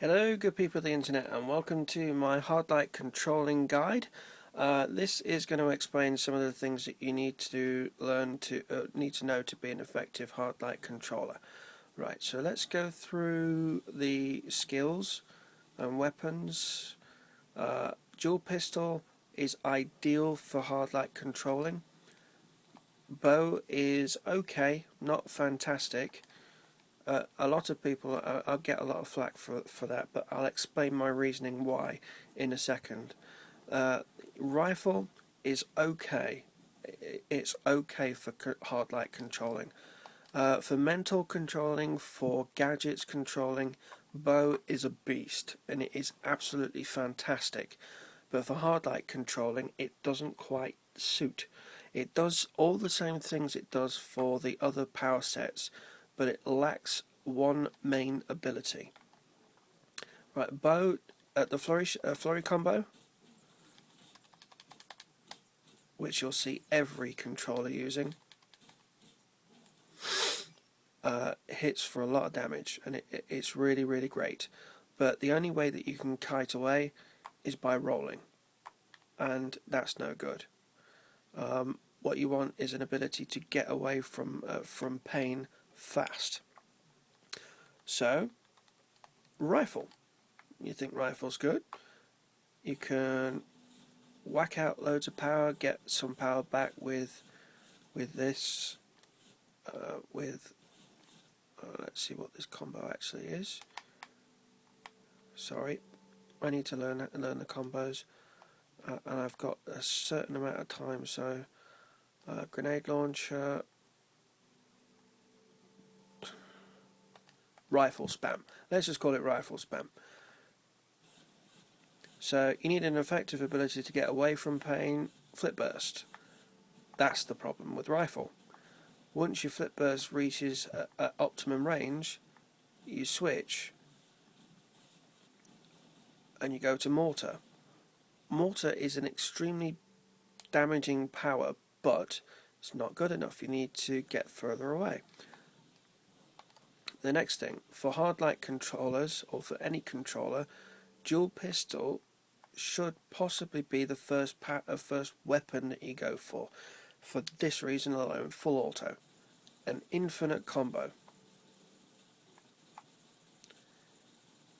Hello good people of the internet, and welcome to my hard light controlling guide. This is going to explain some of the things that you need to know to be an effective hard light controller. Right, so let's go through the skills and weapons. Dual pistol is ideal for hard light controlling. Bow is okay, not fantastic. A lot of people, I'll get a lot of flack for that, but I'll explain my reasoning why in a second. Rifle is okay. It's okay for hard light controlling. For mental controlling, for gadgets controlling, bow is a beast, and it is absolutely fantastic. But for hard light controlling, it doesn't quite suit. It does all the same things it does for the other power sets, but it lacks one main ability. Right, bow at the flurry combo, which you'll see every controller using, hits for a lot of damage, and it's really great. But the only way that you can kite away is by rolling, and that's no good. What you want is an ability to get away from pain fast. So, rifle. You think rifle's good? You can whack out loads of power, get some power back with this. Let's see what this combo actually is. Sorry, I need to learn the combos, and I've got a certain amount of time. So, grenade launcher. Rifle spam. Let's just call it rifle spam. So you need an effective ability to get away from pain. Flip burst. That's the problem with rifle. Once your flip burst reaches optimum range, you switch and you go to mortar. Mortar is an extremely damaging power, but it's not good enough. You need to get further away. The next thing, for hard light controllers, or for any controller, dual pistol should possibly be the first weapon that you go for. For this reason alone, full auto, an infinite combo.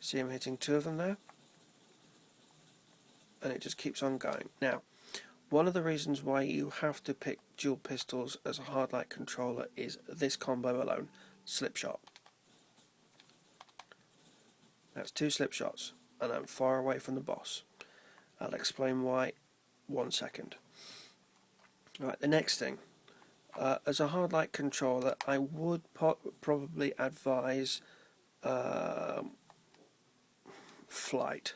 See, I'm hitting two of them there, and it just keeps on going. Now, one of the reasons why you have to pick dual pistols as a hard light controller is this combo alone, slip shot. That's two slip shots, and I'm far away from the boss. I'll explain why 1 second. Right, the next thing. As a hard light controller, I would probably advise flight.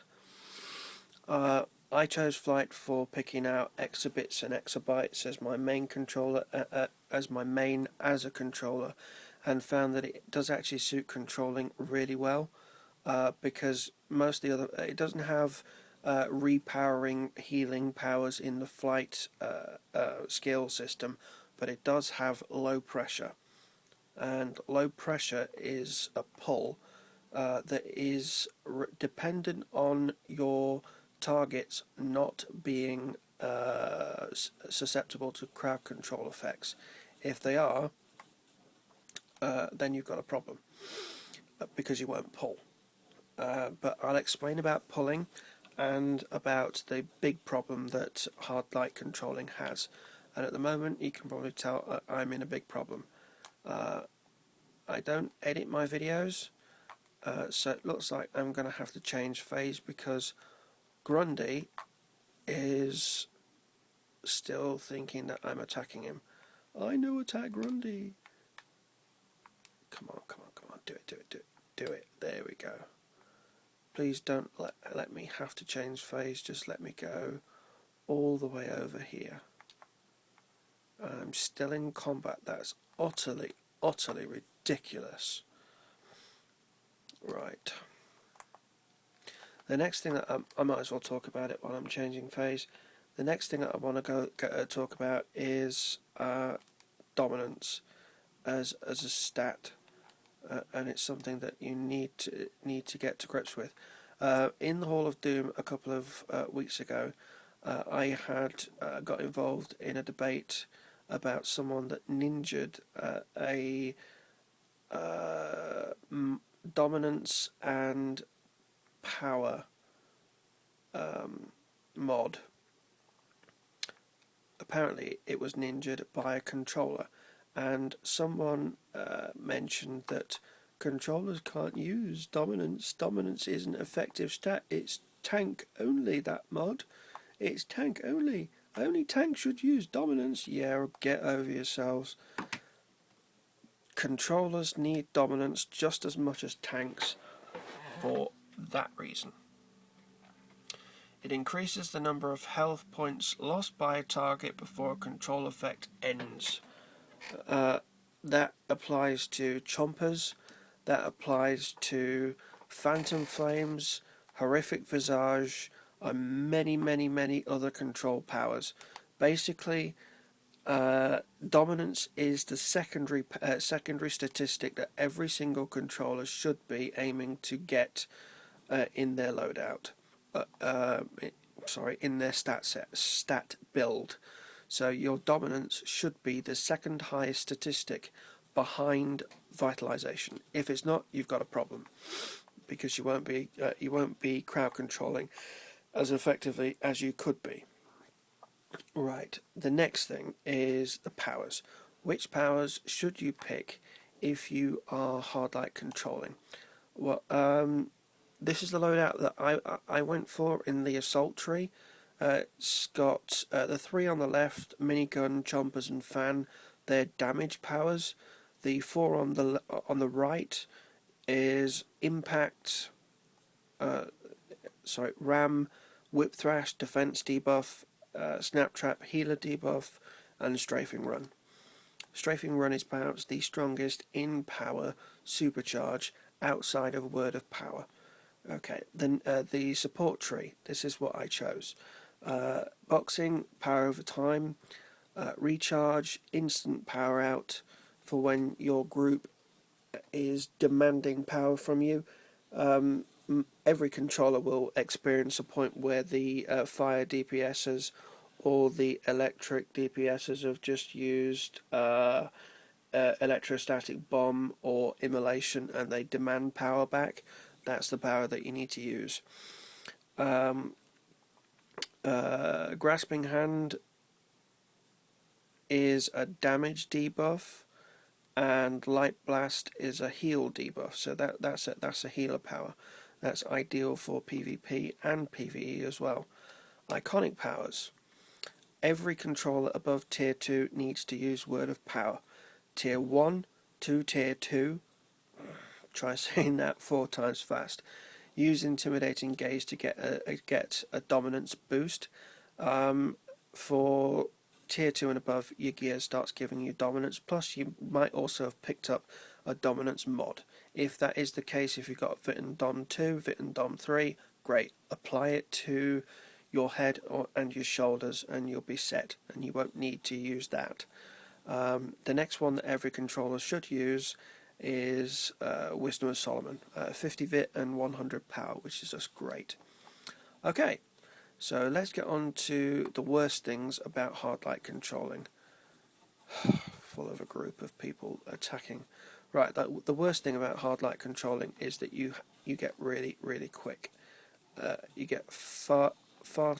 I chose flight for picking out exabits and exabytes as my main controller, as a controller, and found that it does actually suit controlling really well. Because most of the other, it doesn't have repowering healing powers in the flight skill system, but it does have low pressure, and low pressure is a pull that is dependent on your targets not being susceptible to crowd control effects. If they are, then you've got a problem, because you won't pull. But I'll explain about pulling and about the big problem that hard light controlling has. And at the moment, you can probably tell I'm in a big problem. I don't edit my videos, so it looks like I'm going to have to change phase, because Grundy is still thinking that I'm attacking him. I know attack Grundy. Come on, do it. There we go. Please don't let me have to change phase, just let me go all the way over here. I'm still in combat. That's utterly ridiculous. Right. The next thing that I might as well talk about it while I'm changing phase. The next thing that I want to talk about is dominance as a stat. and it's something that you need to get to grips with. In the Hall of Doom a couple of weeks ago, I had got involved in a debate about someone that ninjaed a dominance and power mod. Apparently it was ninjaed by a controller, and someone mentioned that controllers can't use dominance. Dominance isn't effective stat. It's tank only, that mod. It's tank only. Only tanks should use dominance. Yeah, get over yourselves. Controllers need dominance just as much as tanks for that reason. It increases the number of health points lost by a target before a control effect ends. That applies to chompers, that applies to phantom flames, horrific visage, and many other control powers. Basically, dominance is the secondary statistic that every single controller should be aiming to get in their loadout. In their stat build. So your dominance should be the second highest statistic behind vitalization. If it's not, you've got a problem, because you won't be crowd controlling as effectively as you could be. Right, the next thing is the powers. Which powers should you pick if you are hard-light controlling? Well, this is the loadout that I went for in the assault tree. It's got the three on the left, minigun, chompers, and fan. They're damage powers. The four on the right is impact. Ram, whip thrash, defense debuff, snap trap, healer debuff, and strafing run. Strafing run is perhaps the strongest in power supercharge outside of Word of Power. Okay, then the support tree. This is what I chose. Boxing, power over time, recharge, instant power out for when your group is demanding power from you. Every controller will experience a point where the fire DPSs or the electric DPSs have just used electrostatic bomb or immolation, and they demand power back. That's the power that you need to use. Grasping Hand is a damage debuff, and Light Blast is a heal debuff. So that's a healer power. That's ideal for PvP and PvE as well. Iconic powers. Every controller above Tier 2 needs to use Word of Power. Tier 1 to Tier 2. Try saying that 4 times fast. Use Intimidating Gaze to get a dominance boost. For Tier 2 and above, your gear starts giving you dominance. Plus, you might also have picked up a dominance mod. If that is the case, if you've got Vit and Dom 2, Vit and Dom 3, great. Apply it to your head and your shoulders, and you'll be set, and you won't need to use that. The next one that every controller should use is Wisdom of Solomon, 50 Vit and 100 power, which is just great. Okay, so let's get on to the worst things about hard-light controlling. Full of a group of people attacking. Right, the worst thing about hard-light controlling is that you get really quick. You get far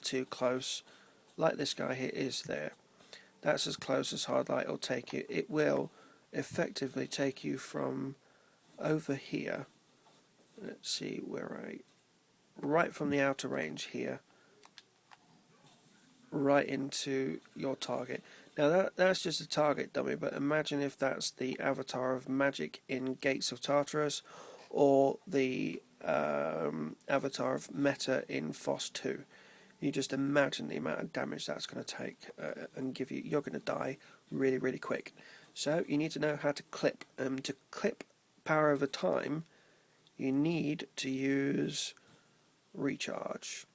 too close, like this guy here is there. That's as close as hard-light will take you. It will effectively take you from over here. Let's see right from the outer range here, right into your target. Now that's just a target dummy, but imagine if that's the avatar of Magic in Gates of Tartarus, or the avatar of Meta in FOSS 2. You just imagine the amount of damage that's going to take and give you. You're going to die really quick. So you need to know how to clip. To clip power over time, you need to use recharge.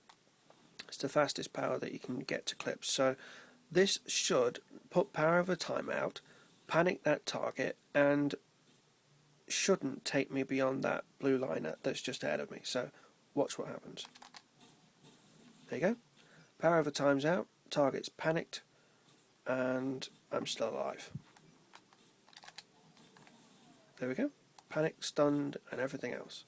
It's the fastest power that you can get to clip. So this should put power over time out, panic that target, and shouldn't take me beyond that blue line that's just ahead of me. So watch what happens. There you go. Power over time's out, target's panicked, and I'm still alive. There we go. Panicked, stunned, and everything else.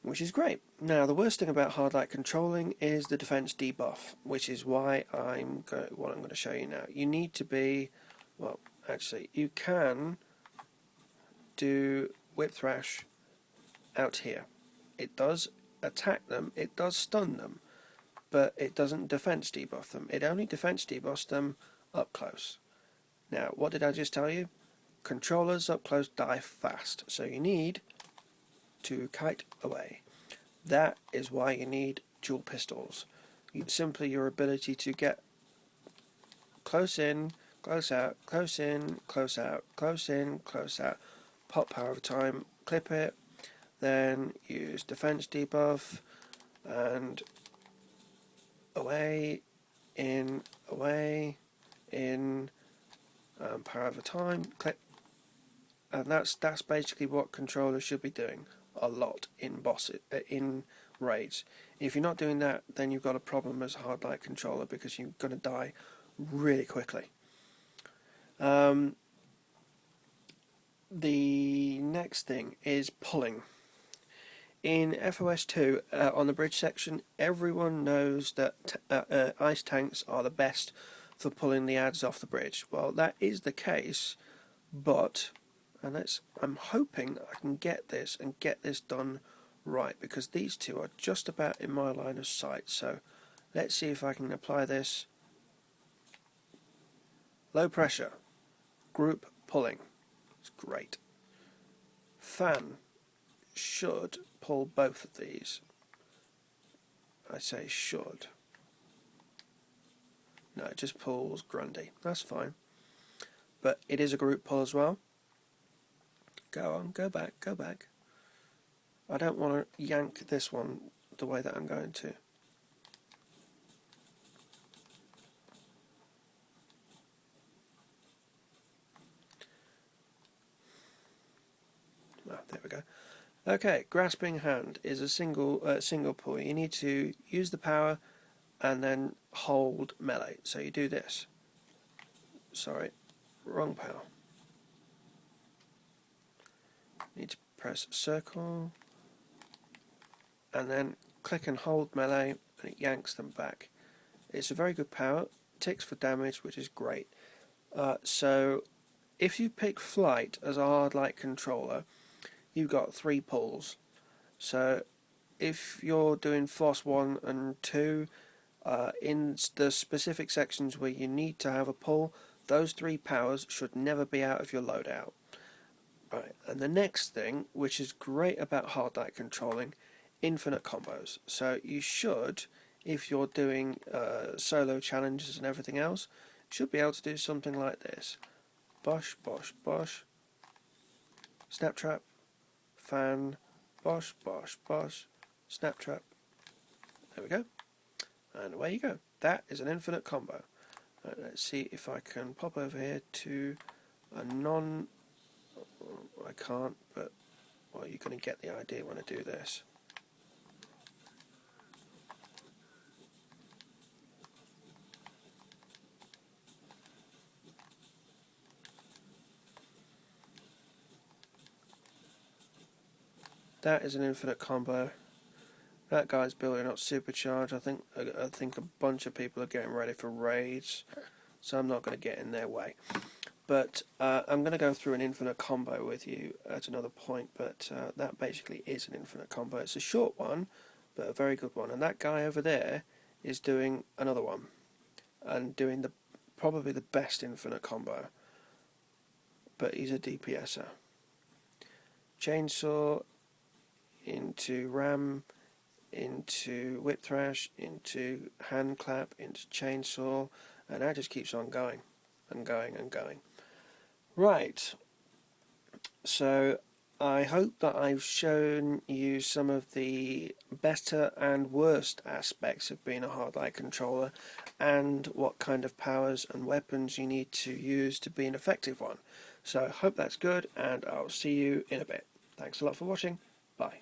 Which is great. Now, the worst thing about hard light controlling is the defense debuff, which is why what I'm going to show you now. You need to be, well, actually, you can do whip thrash out here. It does attack them, it does stun them, but it doesn't defense debuff them. It only defense debuffs them up close. Now, what did I just tell you? Controllers up close die fast, so you need to kite away. That is why you need dual pistols. Simply your ability to get close in, close out, close in, close out, close in, close out, pop power over time, clip it, then use defense debuff, and away, in, power over time, clip. And that's basically what controllers should be doing a lot in in raids. If you're not doing that, then you've got a problem as a hard light controller, because you're going to die really quickly. The next thing is pulling. In FOS 2, on the bridge section, everyone knows that ice tanks are the best for pulling the adds off the bridge. Well, that is the case, but I'm hoping I can get this done right, because these two are just about in my line of sight. So let's see if I can apply this. Low pressure, group pulling. It's great. Fan should pull both of these. I say should. No, it just pulls Grundy. That's fine. But it is a group pull as well. Go on, go back, go back. I don't want to yank this one the way that I'm going to. Ah, there we go. Okay, grasping hand is a single pull. You need to use the power and then hold melee. So you do this. Sorry, wrong power. Need to press circle and then click and hold melee, and it yanks them back. It's a very good power, ticks for damage, which is great. So if you pick flight as a hard light controller, you've got 3 pulls. So if you're doing FOS 1 and 2, in the specific sections where you need to have a pull, those 3 powers should never be out of your loadout. Right, and the next thing, which is great about hard light controlling, infinite combos. So you should, if you're doing solo challenges and everything else, should be able to do something like this. Bosh, bosh, bosh. Snap trap. Fan. Bosh, bosh, bosh. Snap trap. There we go. And away you go. That is an infinite combo. Let's see if I can pop over here to a non... I can't, but well, you're going to get the idea when I do this. That is an infinite combo. That guy's building up supercharge. I think a bunch of people are getting ready for raids, so I'm not going to get in their way. But I'm going to go through an infinite combo with you at another point, but that basically is an infinite combo. It's a short one, but a very good one. And that guy over there is doing another one, and doing probably the best infinite combo. But he's a DPSer. Chainsaw into ram, into whip thrash, into hand clap, into chainsaw, and that just keeps on going and going and going. Right, so I hope that I've shown you some of the better and worst aspects of being a hard light controller, and what kind of powers and weapons you need to use to be an effective one. So I hope that's good, and I'll see you in a bit. Thanks a lot for watching. Bye.